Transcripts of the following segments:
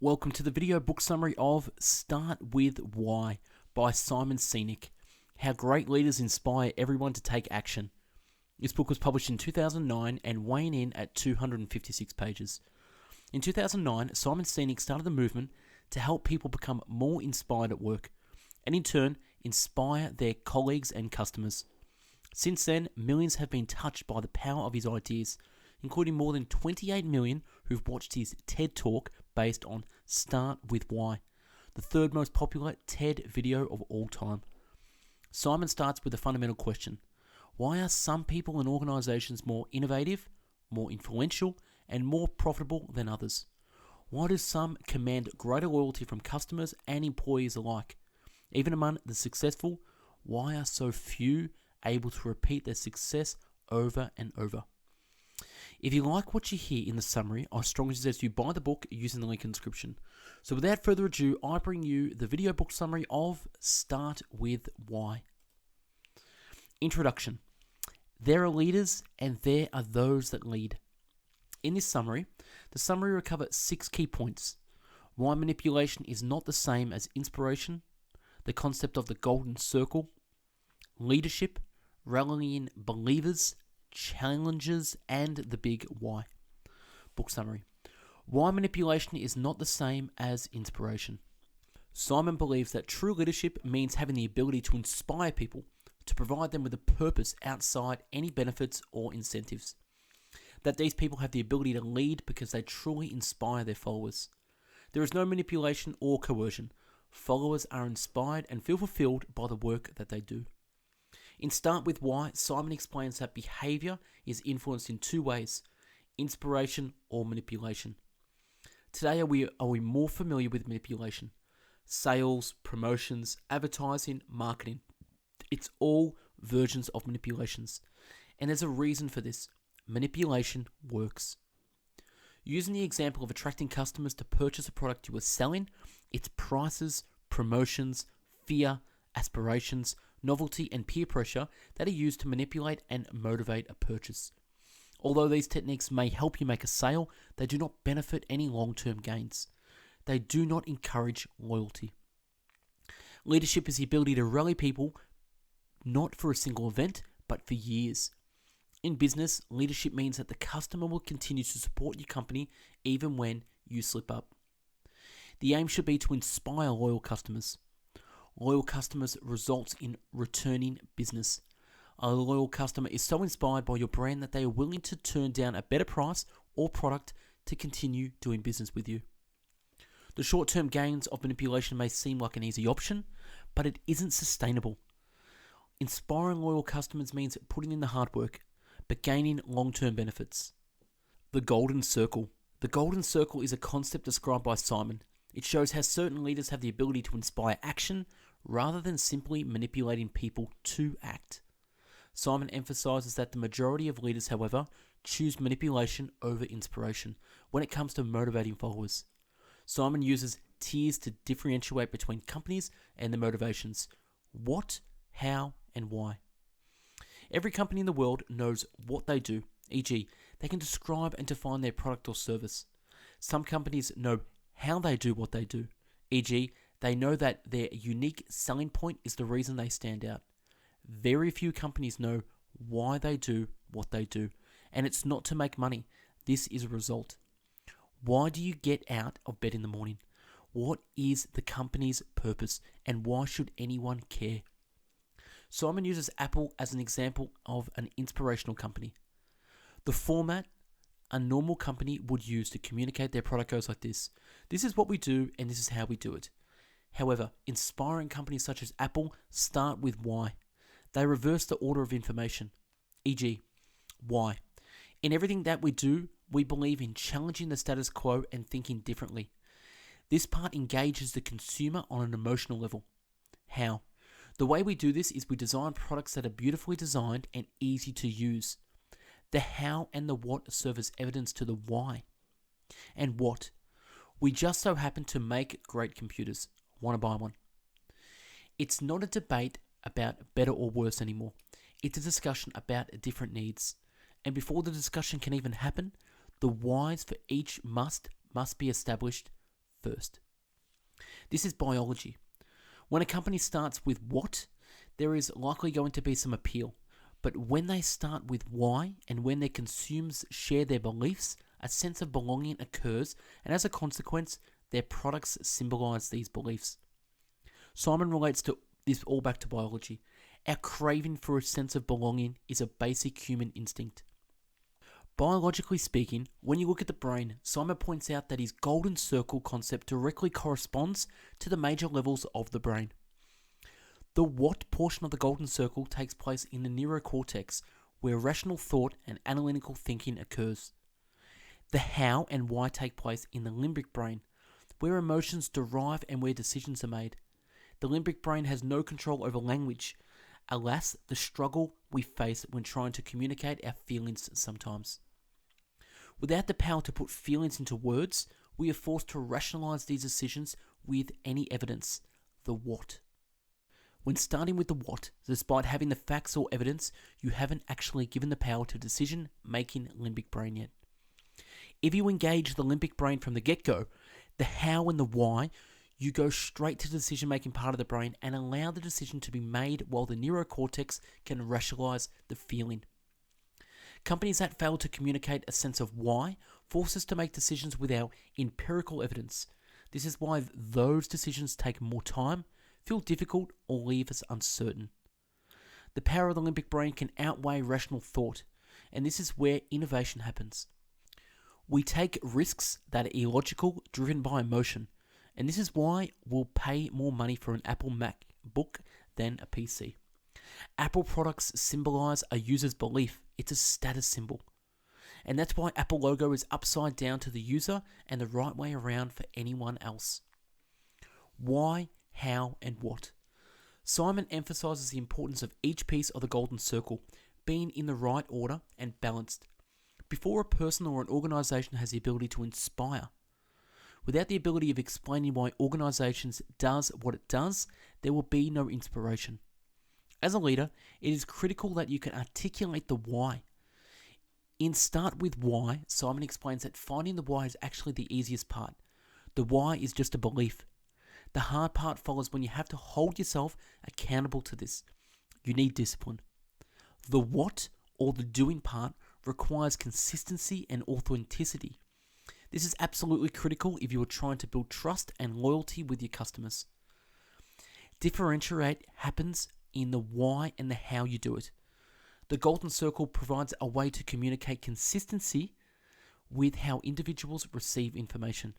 Welcome to the video book summary of Start With Why by Simon Sinek. How great leaders inspire everyone to take action. This book was published in 2009 and weighing in at 256 pages. In 2009, Simon Sinek started the movement to help people become more inspired at work and in turn inspire their colleagues and customers. Since then, millions have been touched by the power of his ideas, including more than 28 million who've watched his TED Talk based on Start With Why, the third most popular TED video of all time. Simon starts with a fundamental question. Why are some people and organizations more innovative, more influential, and more profitable than others? Why do some command greater loyalty from customers and employees alike? Even among the successful, why are so few able to repeat their success over and over? If you like what you hear in the summary, I strongly suggest you buy the book using the link in the description. So without further ado, I bring you the video book summary of Start With Why. Introduction. There are leaders and there are those that lead. In this summary, the summary will cover 6 key points. Why manipulation is not the same as inspiration, the concept of the golden circle, leadership, rallying believers, challenges, and the big why. Book summary. Why manipulation is not the same as inspiration. Simon believes that true leadership means having the ability to inspire people, to provide them with a purpose outside any benefits or incentives. That these people have the ability to lead because they truly inspire their followers. There is no manipulation or coercion. Followers are inspired and feel fulfilled by the work that they do. In Start With Why, Simon explains that behavior is influenced in 2 ways, inspiration or manipulation. Today, are we more familiar with manipulation? Sales, promotions, advertising, marketing. It's all versions of manipulations. And there's a reason for this. Manipulation works. Using the example of attracting customers to purchase a product you are selling, it's prices, promotions, fear, aspirations, novelty, and peer pressure that are used to manipulate and motivate a purchase. Although these techniques may help you make a sale, they do not benefit any long-term gains. They do not encourage loyalty. Leadership is the ability to rally people not for a single event, but for years. In business, leadership means that the customer will continue to support your company even when you slip up. The aim should be to inspire loyal customers. Loyal customers results in returning business. A loyal customer is so inspired by your brand that they are willing to turn down a better price or product to continue doing business with you. The short-term gains of manipulation may seem like an easy option, but it isn't sustainable. Inspiring loyal customers means putting in the hard work, but gaining long-term benefits. The golden circle. The golden circle is a concept described by Simon. It shows how certain leaders have the ability to inspire action rather than simply manipulating people to act. Simon emphasizes that the majority of leaders, however, choose manipulation over inspiration when it comes to motivating followers. Simon uses tiers to differentiate between companies and their motivations. What, how, and why. Every company in the world knows what they do, e.g., they can describe and define their product or service. Some companies know how they do what they do, e.g., they know that their unique selling point is the reason they stand out. Very few companies know why they do what they do, and it's not to make money. This is a result. Why do you get out of bed in the morning? What is the company's purpose, and why should anyone care? Simon uses Apple as an example of an inspirational company. The format a normal company would use to communicate their product goes like this. This is what we do and this is how we do it. However, inspiring companies such as Apple start with why. They reverse the order of information, e.g., why. In everything that we do, we believe in challenging the status quo and thinking differently. This part engages the consumer on an emotional level. How? The way we do this is we design products that are beautifully designed and easy to use. The how and the what serve as evidence to the why. And what? We just so happen to make great computers. Want to buy one? It's not a debate about better or worse anymore. It's a discussion about different needs. And before the discussion can even happen, the whys for each must be established first. This is biology. When a company starts with what, there is likely going to be some appeal. But when they start with why, and when their consumers share their beliefs, a sense of belonging occurs, and as a consequence, their products symbolize these beliefs. Simon relates to this all back to biology. Our craving for a sense of belonging is a basic human instinct. Biologically speaking, when you look at the brain, Simon points out that his golden circle concept directly corresponds to the major levels of the brain. The what portion of the golden circle takes place in the neurocortex, where rational thought and analytical thinking occurs. The how and why take place in the limbic brain, where emotions derive and where decisions are made. The limbic brain has no control over language. Alas, the struggle we face when trying to communicate our feelings sometimes. Without the power to put feelings into words, we are forced to rationalize these decisions with any evidence, the what. When starting with the what, despite having the facts or evidence, you haven't actually given the power to decision-making limbic brain yet. If you engage the limbic brain from the get-go, the how and the why, you go straight to the decision-making part of the brain and allow the decision to be made while the neurocortex can rationalize the feeling. Companies that fail to communicate a sense of why force us to make decisions without empirical evidence. This is why those decisions take more time, feel difficult, or leave us uncertain. The power of the limbic brain can outweigh rational thought, and this is where innovation happens. We take risks that are illogical, driven by emotion, and this is why we'll pay more money for an Apple MacBook than a PC. Apple products symbolize a user's belief. It's a status symbol. And that's why Apple logo is upside down to the user and the right way around for anyone else. Why, how, and what? Simon emphasizes the importance of each piece of the golden circle being in the right order and balanced. Before a person or an organization has the ability to inspire, without the ability of explaining why organizations does what it does, there will be no inspiration. As a leader, it is critical that you can articulate the why. In Start With Why, Simon explains that finding the why is actually the easiest part. The why is just a belief. The hard part follows when you have to hold yourself accountable to this. You need discipline. The what, or the doing part, requires consistency and authenticity. This is absolutely critical if you are trying to build trust and loyalty with your customers. Differentiate happens in the why and the how you do it. The golden circle provides a way to communicate consistency with how individuals receive information.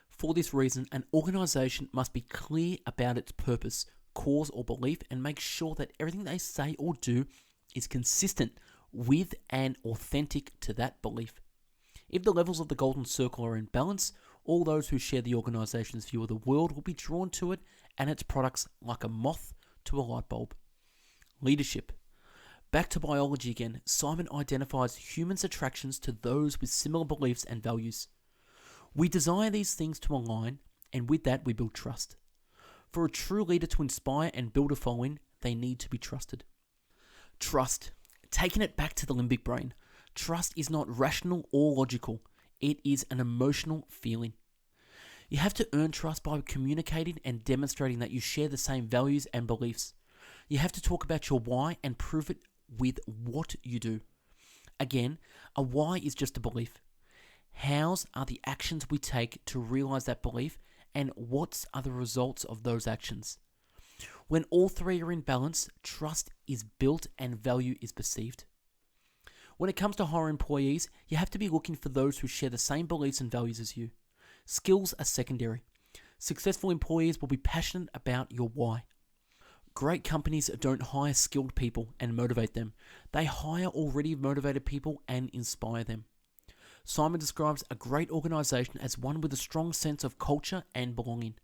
For this reason, an organization must be clear about its purpose, cause, or belief, and make sure that everything they say or do is consistent with and authentic to that belief. If the levels of the golden circle are in balance, all those who share the organization's view of the world will be drawn to it and its products like a moth to a light bulb. Leadership. Back to biology again, Simon identifies humans' attractions to those with similar beliefs and values. We desire these things to align, and with that we build trust. For a true leader to inspire and build a following, they need to be trusted. Trust. Taking it back to the limbic brain, trust is not rational or logical. It is an emotional feeling. You have to earn trust by communicating and demonstrating that you share the same values and beliefs. You have to talk about your why and prove it with what you do. Again, a why is just a belief. Hows are the actions we take to realize that belief, and what's are the results of those actions. When all three are in balance, trust is built and value is perceived. When it comes to hiring employees, you have to be looking for those who share the same beliefs and values as you. Skills are secondary. Successful employees will be passionate about your why. Great companies don't hire skilled people and motivate them. They hire already motivated people and inspire them. Simon describes a great organization as one with a strong sense of culture and belonging.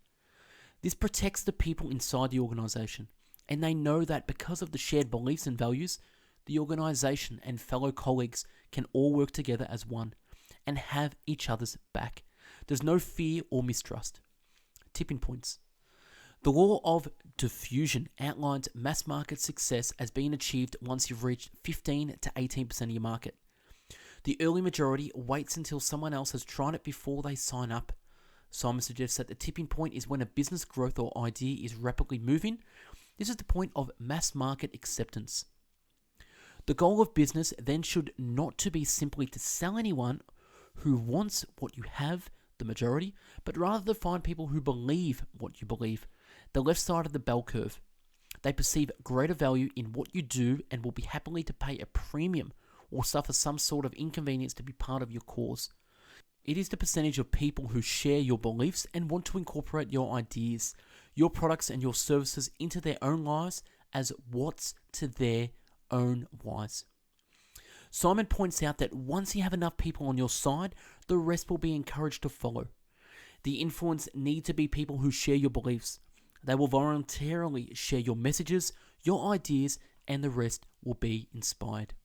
This protects the people inside the organization, and they know that because of the shared beliefs and values, the organization and fellow colleagues can all work together as one and have each other's back. There's no fear or mistrust. Tipping points. The law of diffusion outlines mass market success as being achieved once you've reached 15 to 18% of your market. The early majority waits until someone else has tried it before they sign up. Simon suggests that the tipping point is when a business growth or idea is rapidly moving. This is the point of mass market acceptance. The goal of business then should not to be simply to sell anyone who wants what you have, the majority, but rather to find people who believe what you believe, the left side of the bell curve. They perceive greater value in what you do and will be happily to pay a premium or suffer some sort of inconvenience to be part of your cause. It is the percentage of people who share your beliefs and want to incorporate your ideas, your products and your services into their own lives as what's to their own wise. Simon points out that once you have enough people on your side, the rest will be encouraged to follow. The influence need to be people who share your beliefs. They will voluntarily share your messages, your ideas, and the rest will be inspired.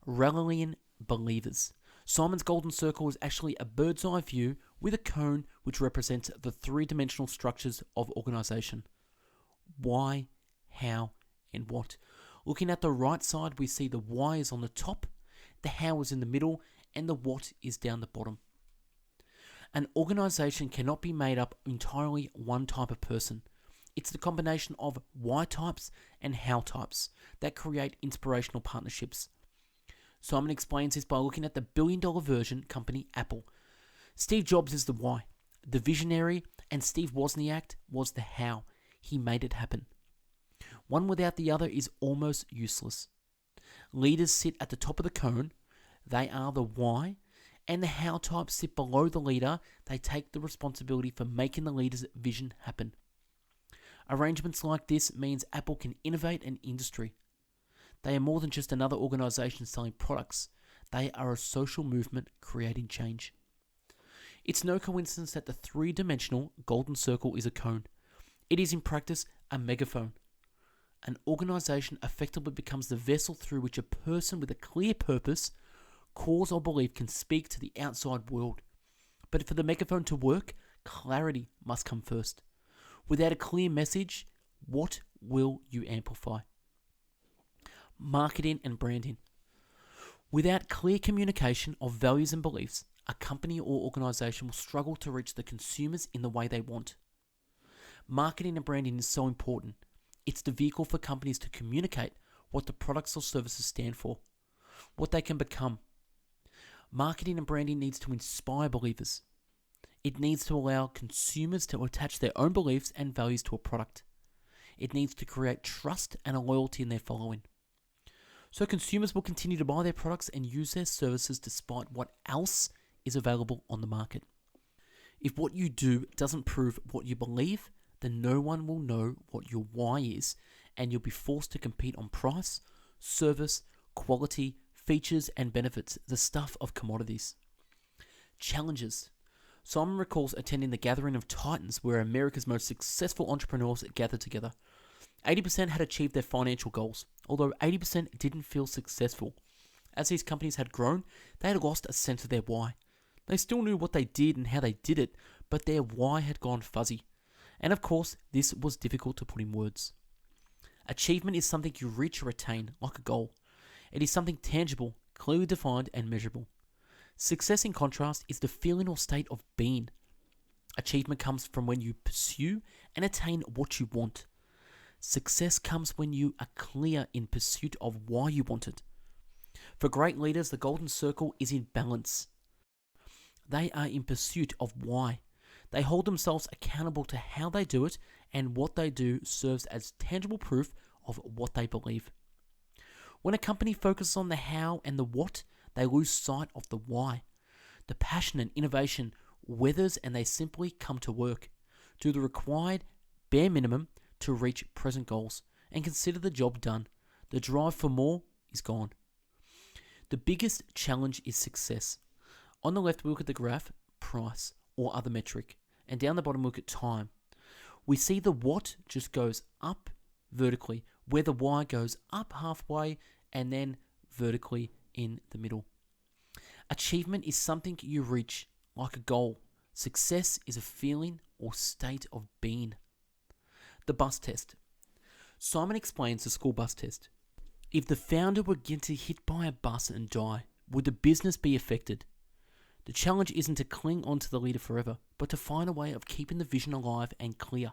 Rallying believers. Simon's golden circle is actually a bird's eye view with a cone which represents the three-dimensional structures of organization. Why, how, and what. Looking at the right side, we see the why is on the top, the how is in the middle, and the what is down the bottom. An organization cannot be made up entirely one type of person. It's the combination of why types and how types that create inspirational partnerships. Simon explains this by looking at the billion-dollar version company Apple. Steve Jobs is the why, the visionary, and Steve Wozniak was the how. He made it happen. One without the other is almost useless. Leaders sit at the top of the cone. They are the why, and the how types sit below the leader. They take the responsibility for making the leader's vision happen. Arrangements like this means Apple can innovate an industry. They are more than just another organization selling products. They are a social movement creating change. It's no coincidence that the three-dimensional golden circle is a cone. It is in practice a megaphone. An organization effectively becomes the vessel through which a person with a clear purpose, cause or belief can speak to the outside world. But for the megaphone to work, clarity must come first. Without a clear message, what will you amplify? Marketing and branding. Without clear communication of values and beliefs, a company or organization will struggle to reach the consumers in the way they want. Marketing and branding is so important. It's the vehicle for companies to communicate what the products or services stand for, what they can become. Marketing and branding needs to inspire believers. It needs to allow consumers to attach their own beliefs and values to a product. It needs to create trust and a loyalty in their following. So consumers will continue to buy their products and use their services despite what else is available on the market. If what you do doesn't prove what you believe, then no one will know what your why is, and you'll be forced to compete on price, service, quality, features, and benefits, the stuff of commodities. Challenges. Simon recalls attending the gathering of Titans where America's most successful entrepreneurs gathered together. 80% had achieved their financial goals, although 80% didn't feel successful. As these companies had grown, they had lost a sense of their why. They still knew what they did and how they did it, but their why had gone fuzzy. And of course, this was difficult to put in words. Achievement is something you reach or attain, like a goal. It is something tangible, clearly defined and measurable. Success, in contrast, is the feeling or state of being. Achievement comes from when you pursue and attain what you want. Success comes when you are clear in pursuit of why you want it. For great leaders, the golden circle is in balance. They are in pursuit of why. They hold themselves accountable to how they do it, and what they do serves as tangible proof of what they believe. When a company focuses on the how and the what, they lose sight of the why. The passion and innovation withers and they simply come to work, do the required bare minimum to reach present goals, and consider the job done. The drive for more is gone. The biggest challenge is success. On the left, we look at the graph, price, or other metric, and down the bottom, we look at time. We see the what just goes up vertically, where the why goes up halfway and then vertically in the middle. Achievement is something you reach, like a goal. Success is a feeling or state of being. The bus test. Simon explains the school bus test. If the founder were getting hit by a bus and die, would the business be affected? The challenge isn't to cling onto the leader forever, but to find a way of keeping the vision alive and clear.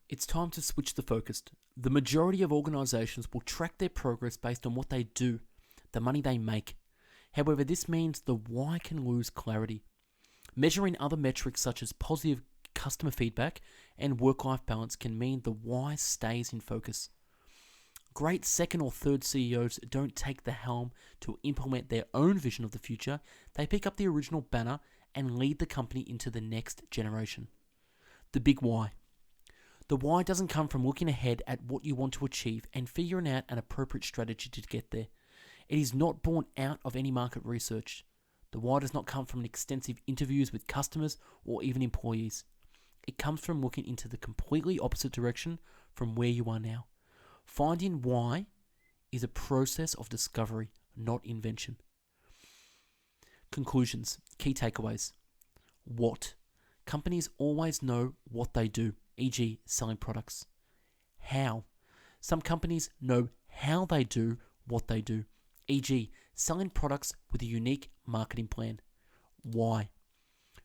It's time to switch the focus. The majority of organizations will track their progress based on what they do, the money they make. However, this means the why can lose clarity. Measuring other metrics such as positive customer feedback and work-life balance can mean the why stays in focus. Great second or third CEOs don't take the helm to implement their own vision of the future. They pick up the original banner and lead the company into the next generation. The big why. The why doesn't come from looking ahead at what you want to achieve and figuring out an appropriate strategy to get there. It is not born out of any market research. The why does not come from extensive interviews with customers or even employees. It comes from looking into the completely opposite direction from where you are now. Finding why is a process of discovery, not invention. Conclusions, key takeaways. What? Companies always know what they do, e.g. selling products. How? Some companies know how they do what they do, e.g. selling products with a unique marketing plan. Why?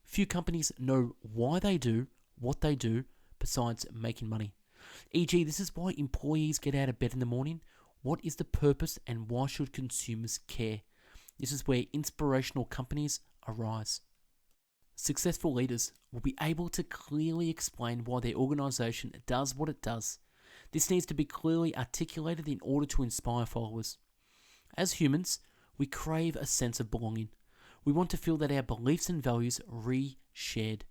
Few companies know why they do what they do besides making money. E.g., this is why employees get out of bed in the morning. What is the purpose and why should consumers care? This is where inspirational companies arise. Successful leaders will be able to clearly explain why their organization does what it does. This needs to be clearly articulated in order to inspire followers. As humans, we crave a sense of belonging. We want to feel that our beliefs and values are re-shared.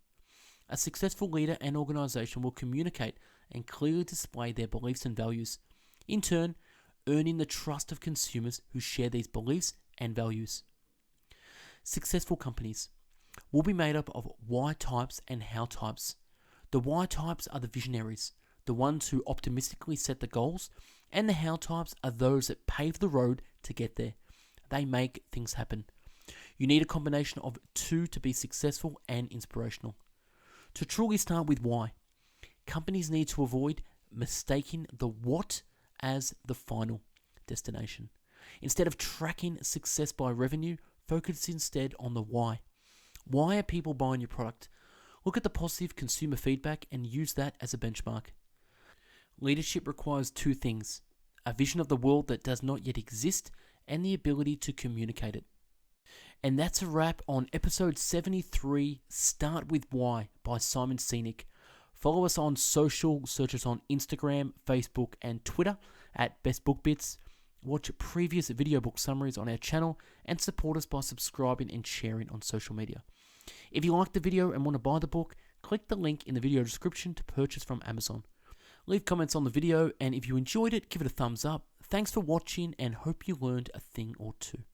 A successful leader and organization will communicate and clearly display their beliefs and values, in turn, earning the trust of consumers who share these beliefs and values. Successful companies will be made up of why types and how types. The why types are the visionaries, the ones who optimistically set the goals, and the how types are those that pave the road to get there. They make things happen. You need a combination of two to be successful and inspirational. To truly start with why, companies need to avoid mistaking the what as the final destination. Instead of tracking success by revenue, focus instead on the why. Why are people buying your product? Look at the positive consumer feedback and use that as a benchmark. Leadership requires two things: a vision of the world that does not yet exist and the ability to communicate it. And that's a wrap on episode 73, Start With Why by Simon Sinek. Follow us on social, search us on Instagram, Facebook, and Twitter at Best Book Bits. Watch previous video book summaries on our channel and support us by subscribing and sharing on social media. If you liked the video and want to buy the book, click the link in the video description to purchase from Amazon. Leave comments on the video, and if you enjoyed it, give it a thumbs up. Thanks for watching and hope you learned a thing or two.